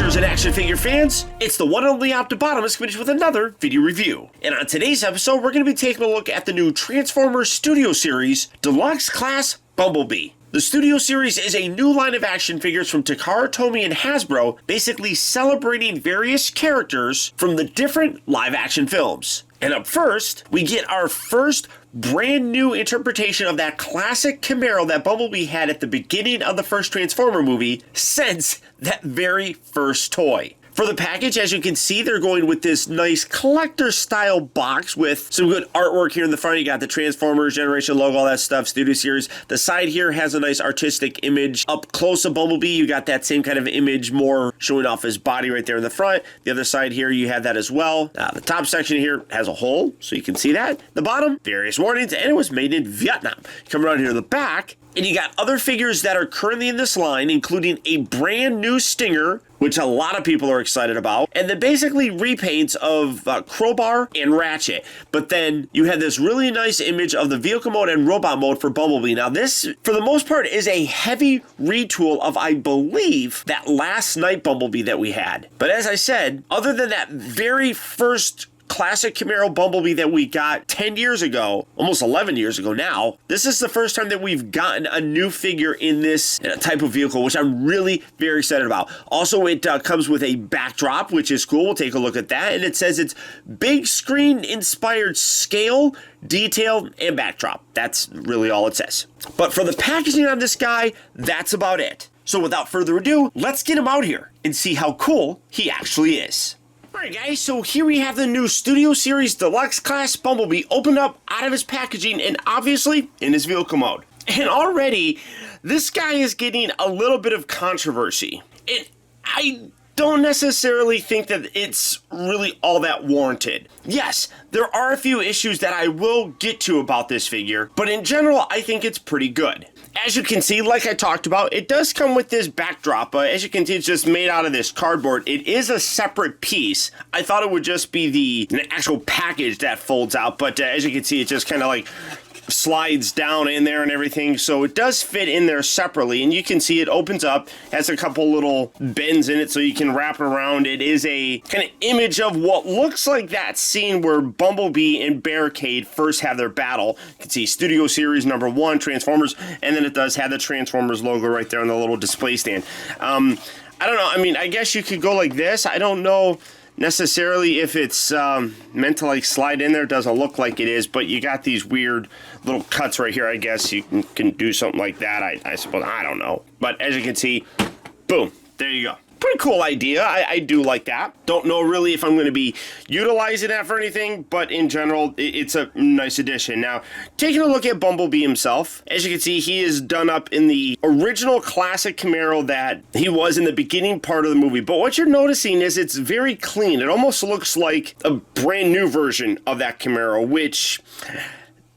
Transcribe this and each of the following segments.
collectors and action figure fans, it's the one and only Optibotimus finished with another video review. And on today's episode, we're going to be taking a look at the new Transformers Studio Series Deluxe Class Bumblebee. The Studio Series is a new line of action figures from Takara Tomy and Hasbro, basically celebrating various characters from the different live action films. And up first, we get our first brand new interpretation of that classic Camaro that Bumblebee had at the beginning of the first Transformer movie since that very first toy. For the package, as you can see, they're going with this nice collector style box with some good artwork here in the front. You got the Transformers Generation logo, all that stuff, Studio Series. The side here has a nice artistic image. Up close to Bumblebee, you got that same kind of image, more showing off his body right there in the front. The other side here, you have that as well. The top section here has a hole, so you can see that. The bottom, various warnings, and it was made in Vietnam. Come around here to the back, and you got other figures that are currently in this line, including a brand new Stinger, which a lot of people are excited about, and then basically repaints of Crowbar and Ratchet. But then you have this really nice image of the vehicle mode and robot mode for Bumblebee. Now this, for the most part, is a heavy retool of, I believe, that Last Night Bumblebee that we had. But as I said, other than that very first classic Camaro Bumblebee that we got 10 years ago, almost 11 years ago now, this is the first time that we've gotten a new figure in this type of vehicle, which I'm really very excited about. Also, it comes with a backdrop, which is cool. We'll take a look at that. And it says it's big screen inspired scale, detail, and backdrop. That's really all it says. But for the packaging on this guy, that's about it. So without further ado, let's get him out here and see how cool he actually is. Alright guys, so here we have the new Studio Series Deluxe Class Bumblebee opened up out of his packaging and obviously in his vehicle mode. And already, this guy is getting a little bit of controversy. And I don't necessarily think that it's really all that warranted. Yes, there are a few issues that I will get to about this figure, but in general, I think it's pretty good. As you can see, like I talked about, it does come with this backdrop. As you can see, it's just made out of this cardboard. It is a separate piece. I thought it would just be the actual package that folds out, but as you can see, it just kind of like slides down in there and everything, so it does fit in there separately. And you can see it opens up, has a couple little bends in it so you can wrap it around. It is a kind of image of what looks like that scene where Bumblebee and Barricade first have their battle. You can see Studio Series number 1, Transformers, and then it does have the Transformers logo right there on the little display stand. I don't know, I mean, I guess you could go like this. I don't know necessarily if it's meant to like slide in there. It doesn't look like it is, but you got these weird little cuts right here. I guess you can do something like that, I suppose. I don't know, but as you can see, boom, there you go. Pretty cool idea. I do like that. Don't know really if I'm going to be utilizing that for anything, but in general, it's a nice addition. Now, taking a look at Bumblebee himself, as you can see, he is done up in the original classic Camaro that he was in the beginning part of the movie. But what you're noticing is it's very clean. It almost looks like a brand new version of that Camaro, which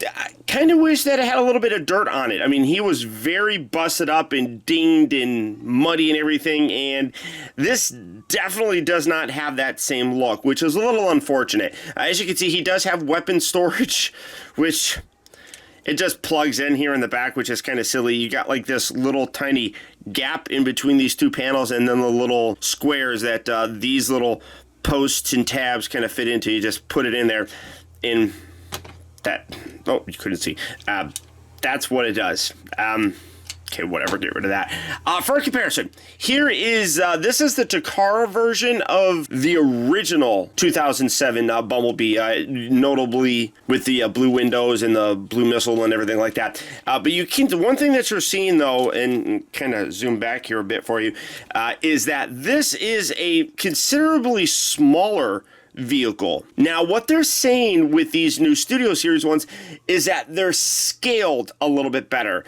I kind of wish that it had a little bit of dirt on it. I mean, he was very busted up and dinged and muddy and everything, and this definitely does not have that same look, which is a little unfortunate. As you can see, he does have weapon storage, which it just plugs in here in the back, which is kind of silly. You got like this little tiny gap in between these two panels, and then the little squares that these little posts and tabs kind of fit into. You just put it in there in that. Oh, you couldn't see. That's what it does. Okay, whatever, get rid of that. For a comparison, here is, this is the Takara version of the original 2007 Bumblebee, notably with the blue windows and the blue missile and everything like that. But you can, the one thing that you're seeing though, and kind of zoom back here a bit for you, is that this is a considerably smaller vehicle. Now, what they're saying with these new Studio Series ones is that they're scaled a little bit better.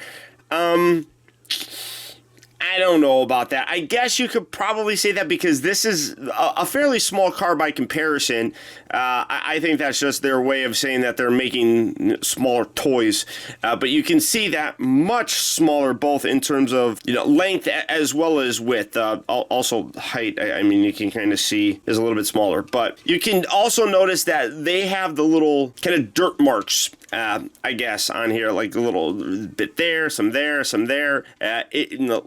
I don't know about that. I guess you could probably say that because this is a fairly small car by comparison. I think that's just their way of saying that they're making smaller toys. But you can see that much smaller, both in terms of length as well as width. Also height. I mean, you can kind of see is a little bit smaller. But you can also notice that they have the little kind of dirt marks I guess, on here, like a little bit there, some there, some there, a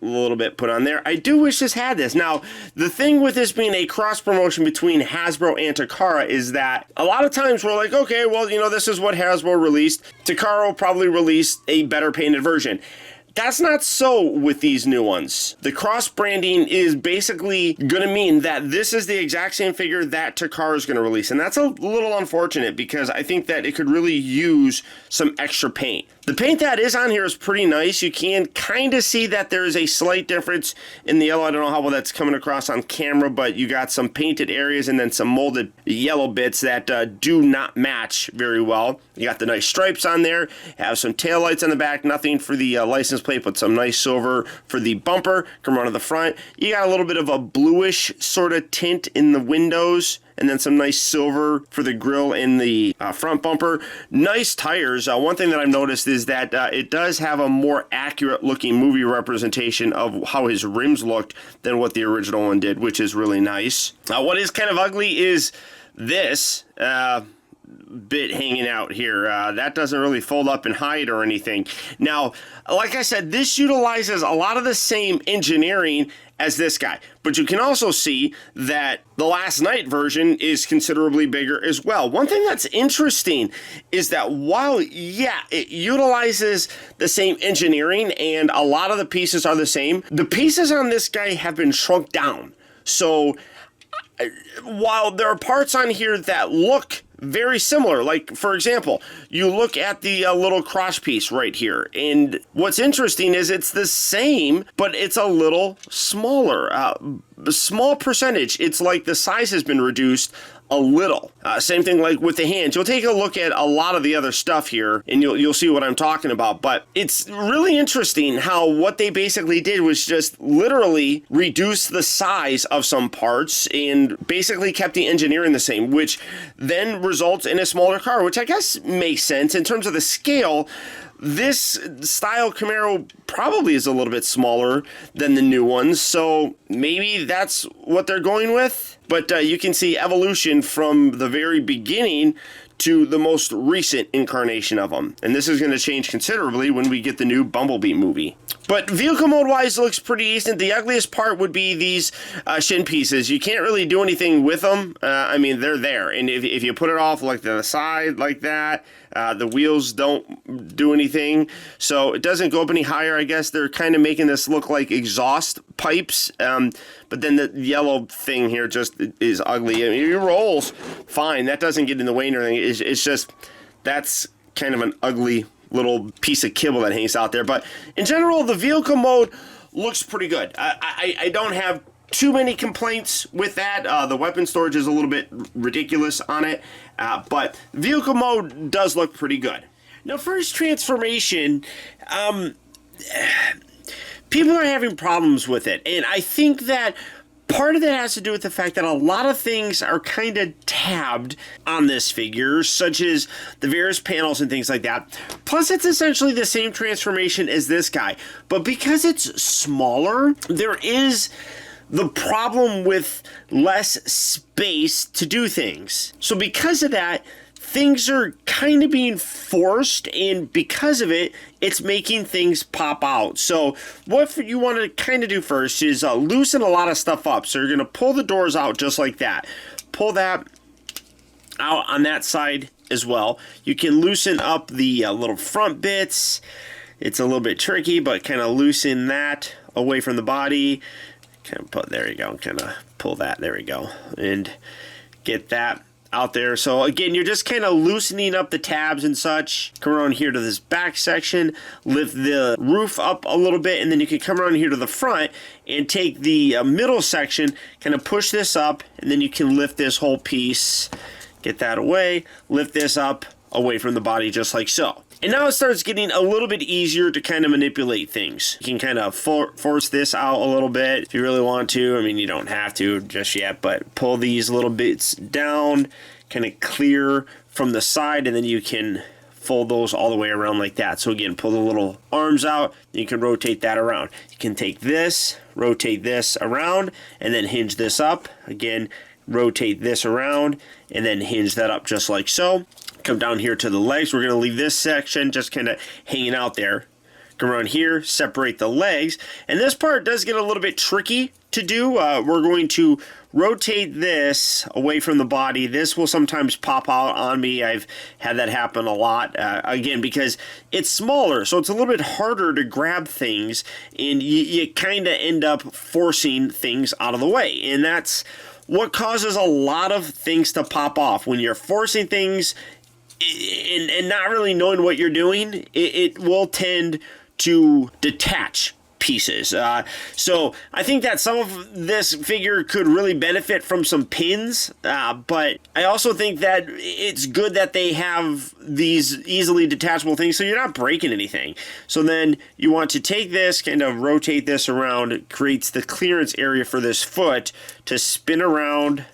little bit put on there. I do wish this had this. Now, the thing with this being a cross promotion between Hasbro and Takara is that a lot of times we're like, okay, well, you know, this is what Hasbro released. Takara probably released a better painted version. That's not so with these new ones. The cross branding is basically going to mean that this is the exact same figure that Takara is going to release. And that's a little unfortunate because I think that it could really use some extra paint. The paint that is on here is pretty nice. You can kind of see that there is a slight difference in the yellow. I don't know how well that's coming across on camera, but you got some painted areas and then some molded yellow bits that do not match very well. You got the nice stripes on there, have some taillights on the back, nothing for the license plate, but some nice silver for the bumper. Come around to the front. You got a little bit of a bluish sort of tint in the windows, and then some nice silver for the grille and the front bumper. Nice tires. One thing that I've noticed is that it does have a more accurate looking movie representation of how his rims looked than what the original one did, which is really nice. What is kind of ugly is this bit hanging out here. That doesn't really fold up and hide or anything. Now, like I said, this utilizes a lot of the same engineering as this guy, but you can also see that the Last Night version is considerably bigger as well. One thing that's interesting is that while, yeah, it utilizes the same engineering and a lot of the pieces are the same, the pieces on this guy have been shrunk down. So while there are parts on here that look very similar, like for example, you look at the little cross piece right here, and what's interesting is it's the same, but it's a little smaller, small percentage. It's like the size has been reduced a little. Same thing like with the hands. You'll take a look at a lot of the other stuff here and you'll see what I'm talking about, but it's really interesting how what they basically did was just literally reduce the size of some parts and basically kept the engineering the same, which then results in a smaller car, which I guess makes sense in terms of the scale. This style Camaro probably is a little bit smaller than the new ones, so maybe that's what they're going with. But you can see evolution from the very beginning to the most recent incarnation of them. And this is going to change considerably when we get the new Bumblebee movie. But vehicle mode wise looks pretty decent. The ugliest part would be these shin pieces. You can't really do anything with them. I mean, they're there. And if you put it off like to the side like that, the wheels don't do anything. So it doesn't go up any higher. I guess they're kind of making this look like exhaust pipes. But then the yellow thing here just is ugly. I mean, it rolls fine. That doesn't get in the way or anything. It's just, that's kind of an ugly little piece of kibble that hangs out there. But in general, the vehicle mode looks pretty good. I don't have too many complaints with that. The weapon storage is a little bit ridiculous on it, but vehicle mode does look pretty good. Now, for his transformation, people are having problems with it, and I think that part of that has to do with the fact that a lot of things are kind of tabbed on this figure, such as the various panels and things like that. Plus, it's essentially the same transformation as this guy, but because it's smaller, there is the problem with less space to do things. So because of that, things are kind of being forced, and because of it, it's making things pop out. So what you want to kind of do first is loosen a lot of stuff up. So you're going to pull the doors out just like that. Pull that out on that side as well. You can loosen up the little front bits. It's a little bit tricky, but kind of loosen that away from the body. Kind of put, there you go, kind of pull that, there we go, and get that out there. So again, you're just kind of loosening up the tabs and such. Come around here to this back section, lift the roof up a little bit, and then you can come around here to the front and take the middle section, kind of push this up, and then you can lift this whole piece, get that away, lift this up away from the body just like so. And now it starts getting a little bit easier to kind of manipulate things. You can kind of force this out a little bit if you really want to. I mean, you don't have to just yet, but pull these little bits down, kind of clear from the side, and then you can fold those all the way around like that. So again, pull the little arms out, and you can rotate that around. You can take this, rotate this around, and then hinge this up. Again, rotate this around, and then hinge that up just like so. Come down here to the legs. We're going to leave this section just kind of hanging out there. Come around here, separate the legs. And this part does get a little bit tricky to do. We're going to rotate this away from the body. This will sometimes pop out on me. I've had that happen a lot. Again, because it's smaller, so it's a little bit harder to grab things, and you kind of end up forcing things out of the way. And that's what causes a lot of things to pop off. When you're forcing things and not really knowing what you're doing, it will tend to detach pieces. So I think that some of this figure could really benefit from some pins, but I also think that it's good that they have these easily detachable things so you're not breaking anything. So then you want to take this, kind of rotate this around. It creates the clearance area for this foot to spin around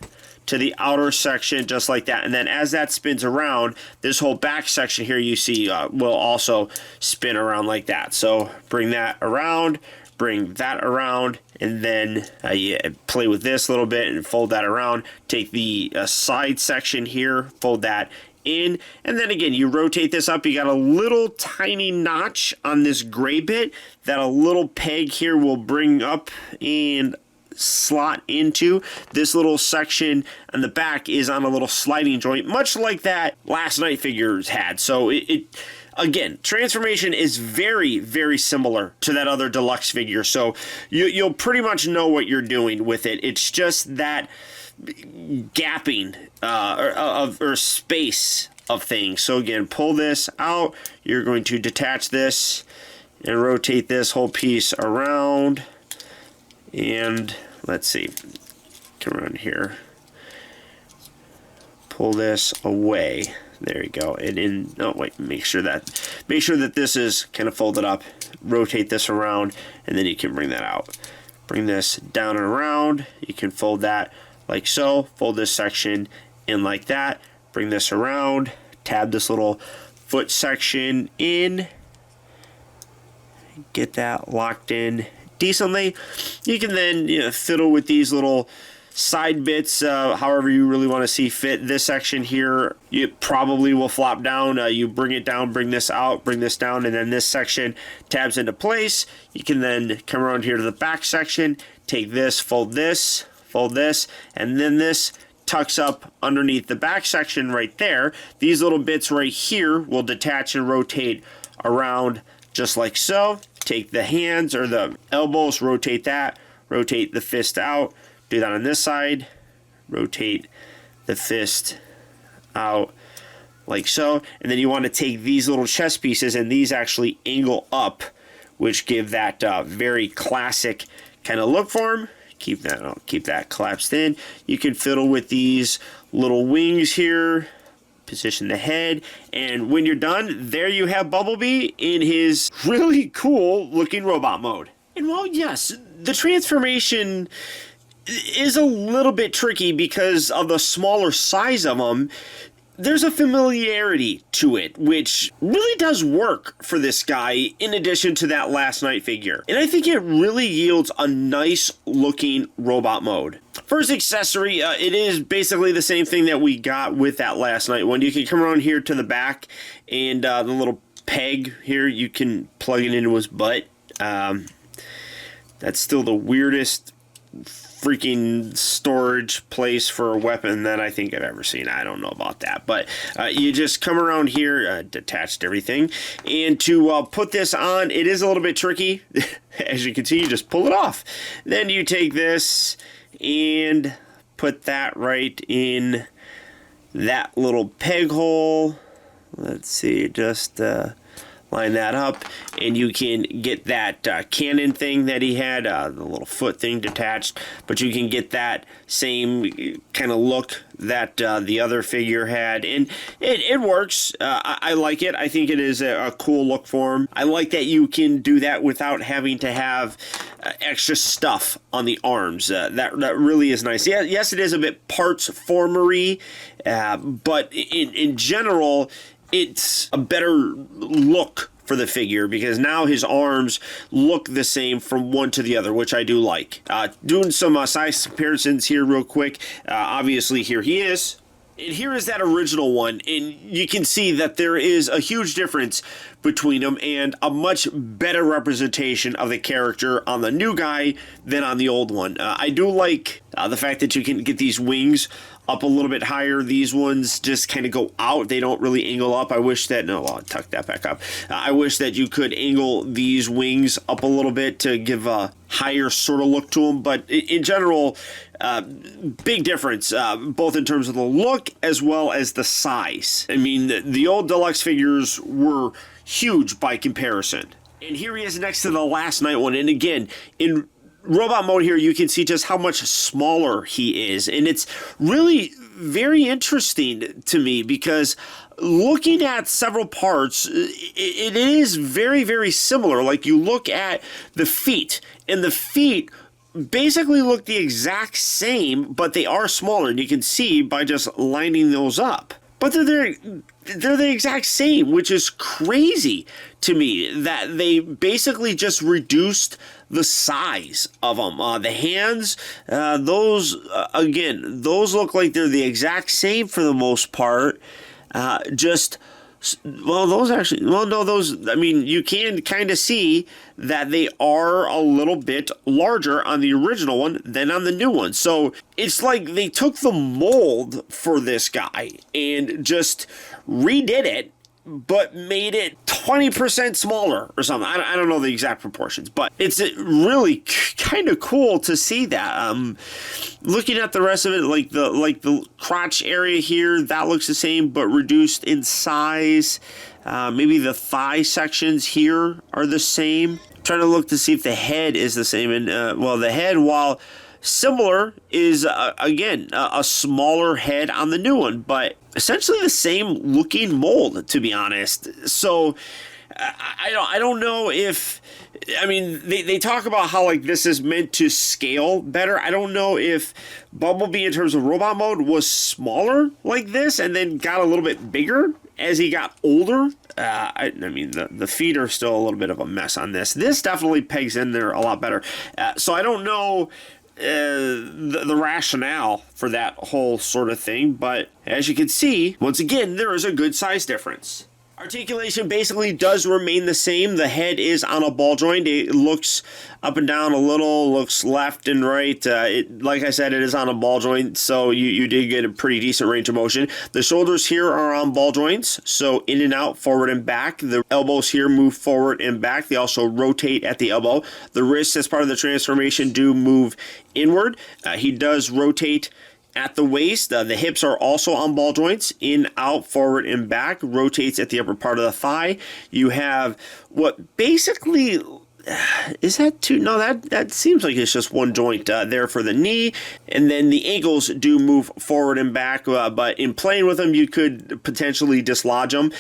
to the outer section just like that. And then as that spins around, this whole back section here you see will also spin around like that. So bring that around, bring that around, and then you play with this a little bit and fold that around. Take the side section here, fold that in, and then again you rotate this up. You got a little tiny notch on this gray bit that a little peg here will bring up and slot into. This little section on the back is on a little sliding joint, much like that last night figures had. So it again, transformation is very, very similar to that other deluxe figure. So you'll pretty much know what you're doing with it. It's just that gapping or space of things. So again, pull this out. You're going to detach this and rotate this whole piece around. And let's see, come around here, pull this away. There you go. And in, oh wait, make sure that this is kind of folded up. Rotate this around, and then you can bring that out. Bring this down and around. You can fold that like so. Fold this section in like that. Bring this around. Tab this little foot section in. Get that locked in decently. You can then fiddle with these little side bits however you really want to see fit. This section here, it probably will flop down. You bring it down, bring this out, bring this down, and then this section tabs into place. You can then come around here to the back section, take this, fold this, and then this tucks up underneath the back section right there. These little bits right here will detach and rotate around just like so. Take the hands or the elbows, rotate that, rotate the fist out. Do that on this side, rotate the fist out like so. And then you want to take these little chest pieces, and these actually angle up, which give that very classic kind of look for them. Keep that collapsed in. You can fiddle with these little wings here. Position the head, and when you're done, there you have Bumblebee in his really cool looking robot mode. And while yes, the transformation is a little bit tricky because of the smaller size of them, there's a familiarity to it, which really does work for this guy in addition to that last night figure. And I think it really yields a nice looking robot mode. First accessory, it is basically the same thing that we got with that last night one. You can come around here to the back, and the little peg here, you can plug it into his butt. That's still the weirdest freaking storage place for a weapon that I think I've ever seen. I don't know about that, but you just come around here, detached everything, and to put this on, it is a little bit tricky. As you can see, you just pull it off. Then you take this and put that right in that little peg hole. Let's see, just line that up, and you can get that cannon thing that he had, the little foot thing detached, but you can get that same kind of look that the other figure had, and it works. I like it. I think it is a cool look for him. I like that you can do that without having to have extra stuff on the arms. That really is nice. Yeah, yes, it is a bit parts formery, but in general, it's a better look for the figure because now his arms look the same from one to the other, which I do like. Doing some size comparisons here real quick. Obviously, here he is. And here is that original one, and you can see that there is a huge difference between them and a much better representation of the character on the new guy than on the old one. I do like the fact that you can get these wings up a little bit higher. These ones just kind of go out. They don't really angle up. I wish that, no, I'll tuck that back up. I wish that you could angle these wings up a little bit to give a higher sort of look to them. But in general, big difference, both in terms of the look as well as the size. I mean, the old Deluxe figures were huge by comparison. And here he is next to the Last Night one. And again, in robot mode here, you can see just how much smaller he is. And it's really very interesting to me because looking at several parts, it is very, very similar. Like you look at the feet, and the feet basically look the exact same, but they are smaller. And you can see by just lining those up. But they're the exact same, which is crazy to me that they basically just reduced the size of them. The hands, those look like they're the exact same for the most part. I mean, you can kind of see that they are a little bit larger on the original one than on the new one. So it's like they took the mold for this guy and just redid it, but made it 20% smaller or something. I don't know the exact proportions, but it's really kind of cool to see that. Looking at the rest of it, like the crotch area here, that looks the same, but reduced in size. Maybe the thigh sections here are the same. I'm trying to look to see if the head is the same. And the head, while similar, is again a smaller head on the new one, but essentially the same looking mold, to be honest. So I don't know if, I mean, they talk about how like this is meant to scale better. I don't know if Bumblebee in terms of robot mode was smaller like this and then got a little bit bigger as he got older. I mean, the feet are still a little bit of a mess on this. This definitely pegs in there a lot better. So I don't know the rationale for that whole sort of thing, but as you can see, once again, there is a good size difference. Articulation basically does remain the same. The head is on a ball joint. It looks up and down a little, looks left and right. Like I said, it is on a ball joint, so you did get a pretty decent range of motion. The shoulders here are on ball joints, so in and out, forward and back. The elbows here move forward and back. They also rotate at the elbow. The wrists, as part of the transformation, do move inward. He does rotate at the waist. The hips are also on ball joints, in, out, forward, and back. Rotates at the upper part of the thigh. You have what basically, is that two? No, that seems like it's just one joint there for the knee. And then the ankles do move forward and back, but in playing with them, you could potentially dislodge them.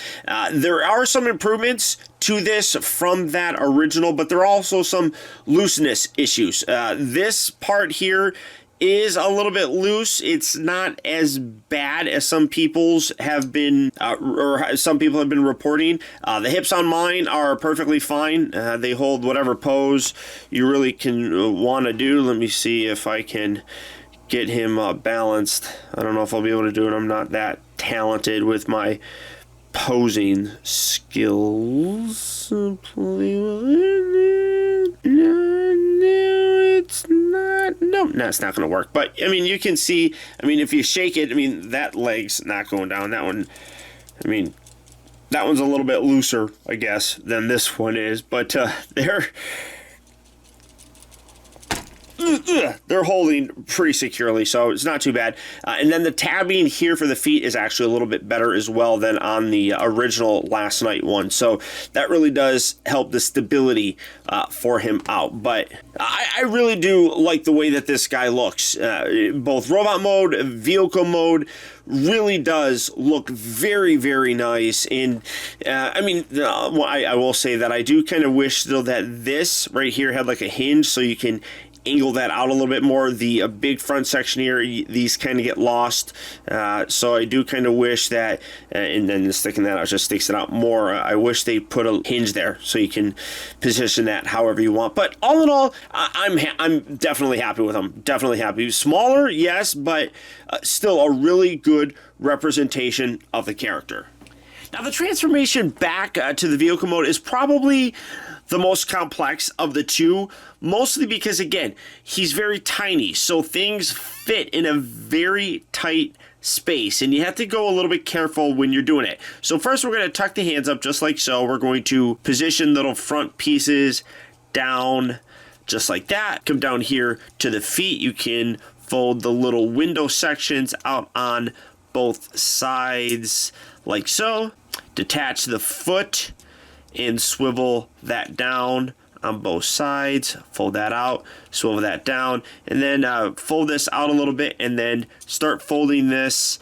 There are some improvements to this from that original, but there are also some looseness issues. This part here is a little bit loose. It's not as bad as some people's have been, or some people have been reporting. The hips on mine are perfectly fine. They hold whatever pose you really can want to do. Let me see if I can get him balanced. I don't know if I'll be able to do it. I'm not that talented with my posing skills. It's not. No, it's not going to work. But I mean, you can see. I mean, if you shake it, I mean, that leg's not going down. That one, I mean, that one's a little bit looser, I guess, than this one is. But they're holding pretty securely, so it's not too bad. And then the tabbing here for the feet is actually a little bit better as well than on the original Last Night one. So that really does help the stability for him out. But I really do like the way that this guy looks. Both robot mode, vehicle mode, really does look very, very nice. And I mean, I will say that I do kind of wish though that this right here had like a hinge so you can angle that out a little bit more. The big front section here, these kind of get lost. So I do kind of wish that, and then sticking that out just sticks it out more. I wish they put a hinge there so you can position that however you want. But all in all, I'm definitely happy with them. Definitely happy. Smaller, yes, but still a really good representation of the character. Now, the transformation back to the vehicle mode is probably the most complex of the two, mostly because, again, he's very tiny, so things fit in a very tight space, and you have to go a little bit careful when you're doing it. So first, we're going to tuck the hands up just like so. We're going to position little front pieces down just like that. Come down here to the feet. You can fold the little window sections out on both sides like so. Detach the foot and swivel that down on both sides. Fold that out, swivel that down, and then fold this out a little bit, and then start folding this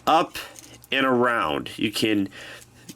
up and around. You can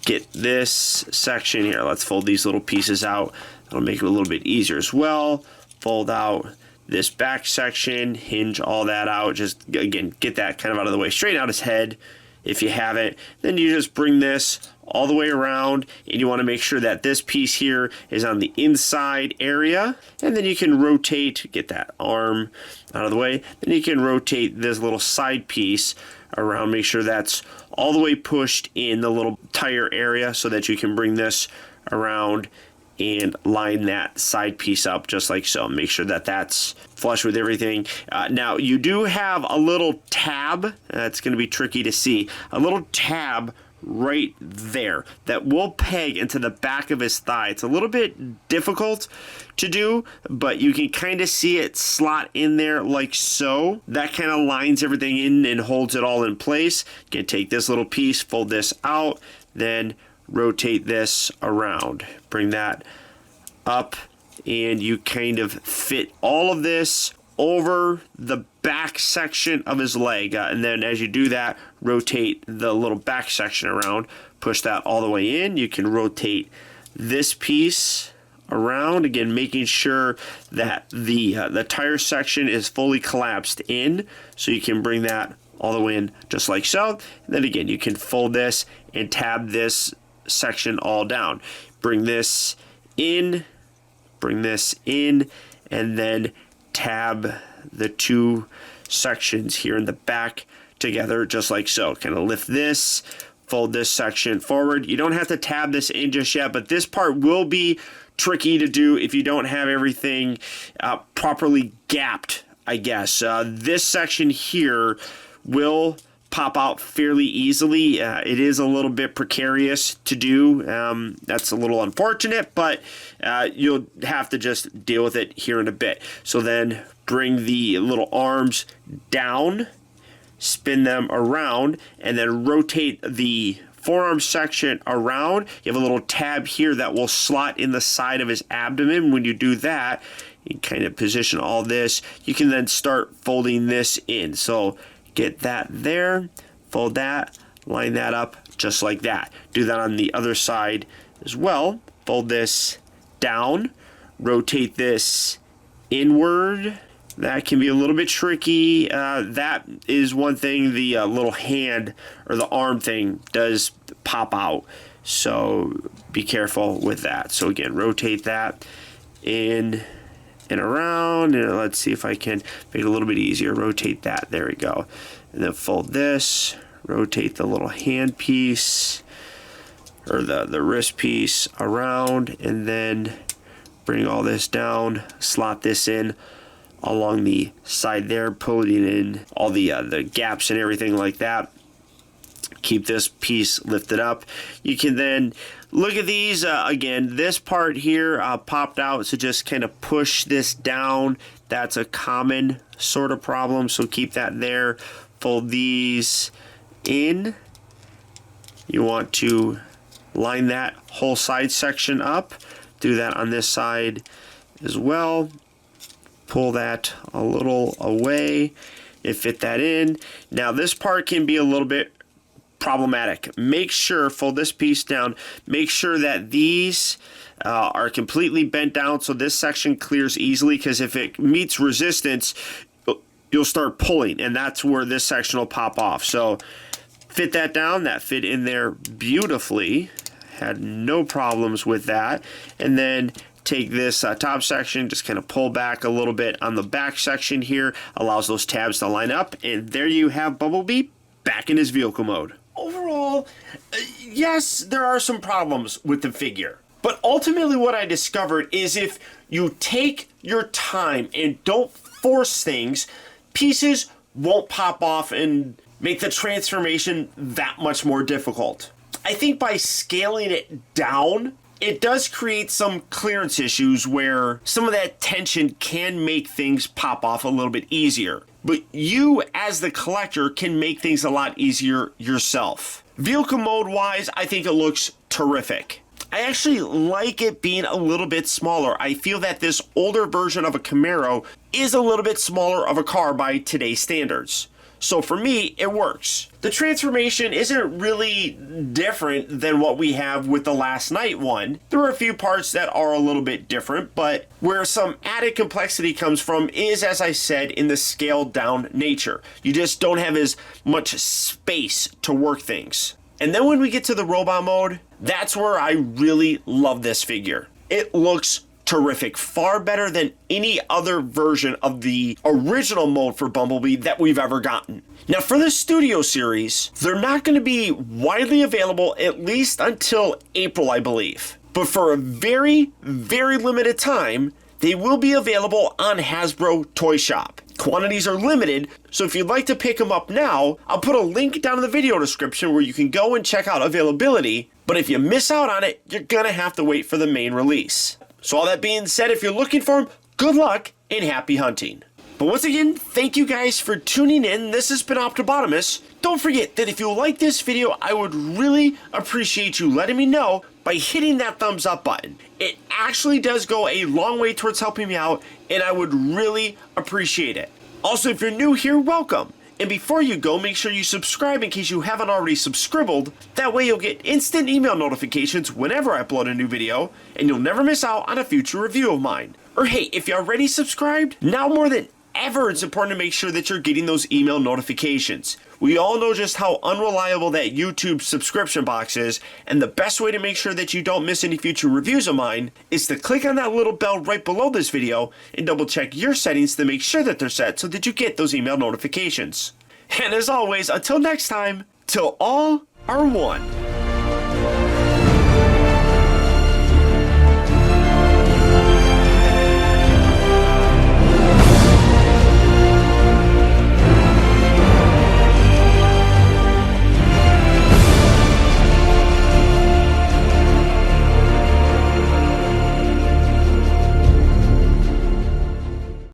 get this section here. Let's fold these little pieces out. That'll make it a little bit easier as well. Fold out this back section, hinge all that out. Just, again, get that kind of out of the way. Straighten out his head if you haven't. Then you just bring this all the way around, and you want to make sure that this piece here is on the inside area, and then you can rotate, get that arm out of the way, then you can rotate this little side piece around, make sure that's all the way pushed in the little tire area so that you can bring this around and line that side piece up just like so. Make sure that that's flush with everything. Now, you do have a little tab, that's going to be tricky to see, a little tab right there that will peg into the back of his thigh. It's a little bit difficult to do, but you can kind of see it slot in there like so. That kind of lines everything in and holds it all in place. You can take this little piece, fold this out, then rotate this around. Bring that up, and you kind of fit all of this over the back section of his leg, and then as you do that, rotate the little back section around, push that all the way in. You can rotate this piece around, again making sure that the tire section is fully collapsed in, so you can bring that all the way in just like so. And then again, you can fold this and tab this section all down. Bring this in, and then tab the two sections here in the back together just like so. Kind of lift this, fold this section forward. You don't have to tab this in just yet, but this part will be tricky to do if you don't have everything properly gapped, I guess. This section here will pop out fairly easily. It is a little bit precarious to do. That's a little unfortunate, but you'll have to just deal with it here in a bit. So then bring the little arms down, spin them around, and then rotate the forearm section around. You have a little tab here that will slot in the side of his abdomen. When you do that, you kind of position all this. You can then start folding this in. So get that there, fold that, line that up just like that. Do that on the other side as well. Fold this down, rotate this inward. That can be a little bit tricky. That is one thing. The little hand or the arm thing does pop out, so be careful with that. So again, rotate that in and around, and let's see if I can make it a little bit easier. Rotate that, there we go. And then fold this, rotate the little hand piece or the wrist piece around, and then bring all this down, slot this in along the side there, pulling in all the gaps and everything like that. Keep this piece lifted up. You can then look at these again. This part here popped out, so just kind of push this down. That's a common sort of problem, so keep that there. Fold these in. You want to line that whole side section up. Do that on this side as well. Pull that a little away and fit that in. Now this part can be a little bit problematic. Make sure, fold this piece down, make sure that these are completely bent down, so this section clears easily, because if it meets resistance, you'll start pulling, and that's where this section will pop off. So fit that down. That fit in there beautifully. Had no problems with that. And then take this top section, just kind of pull back a little bit on the back section here, allows those tabs to line up, and there you have Bumblebee back in his vehicle mode. Overall, yes, there are some problems with the figure, but ultimately what I discovered is if you take your time and don't force things, pieces won't pop off and make the transformation that much more difficult. I think by scaling it down, it does create some clearance issues where some of that tension can make things pop off a little bit easier. But you, as the collector, can make things a lot easier yourself. Vehicle mode wise, I think it looks terrific. I actually like it being a little bit smaller. I feel that this older version of a Camaro is a little bit smaller of a car by today's standards. So for me, it works. The transformation isn't really different than what we have with the Last Night one. There are a few parts that are a little bit different, but where some added complexity comes from is, as I said, in the scaled down nature. You just don't have as much space to work things. And then when we get to the robot mode, that's where I really love this figure. It looks terrific, far better than any other version of the original mode for Bumblebee that we've ever gotten. Now for the Studio Series, they're not going to be widely available at least until April, I believe. But for a very, very limited time, they will be available on Hasbro Toy Shop. Quantities are limited, so if you'd like to pick them up now, I'll put a link down in the video description where you can go and check out availability, but if you miss out on it, you're gonna have to wait for the main release. So all that being said, if you're looking for them, good luck and happy hunting. But once again, thank you guys for tuning in. This has been Optibotimus. Don't forget that if you like this video, I would really appreciate you letting me know by hitting that thumbs up button. It actually does go a long way towards helping me out, and I would really appreciate it. Also, if you're new here, welcome. And before you go, make sure you subscribe in case you haven't already subscribed. That way you'll get instant email notifications whenever I upload a new video, and you'll never miss out on a future review of mine. Or hey, if you're already subscribed, now more than ever it's important to make sure that you're getting those email notifications. We all know just how unreliable that YouTube subscription box is, and the best way to make sure that you don't miss any future reviews of mine is to click on that little bell right below this video and double check your settings to make sure that they're set so that you get those email notifications. And as always, until next time, till all are one.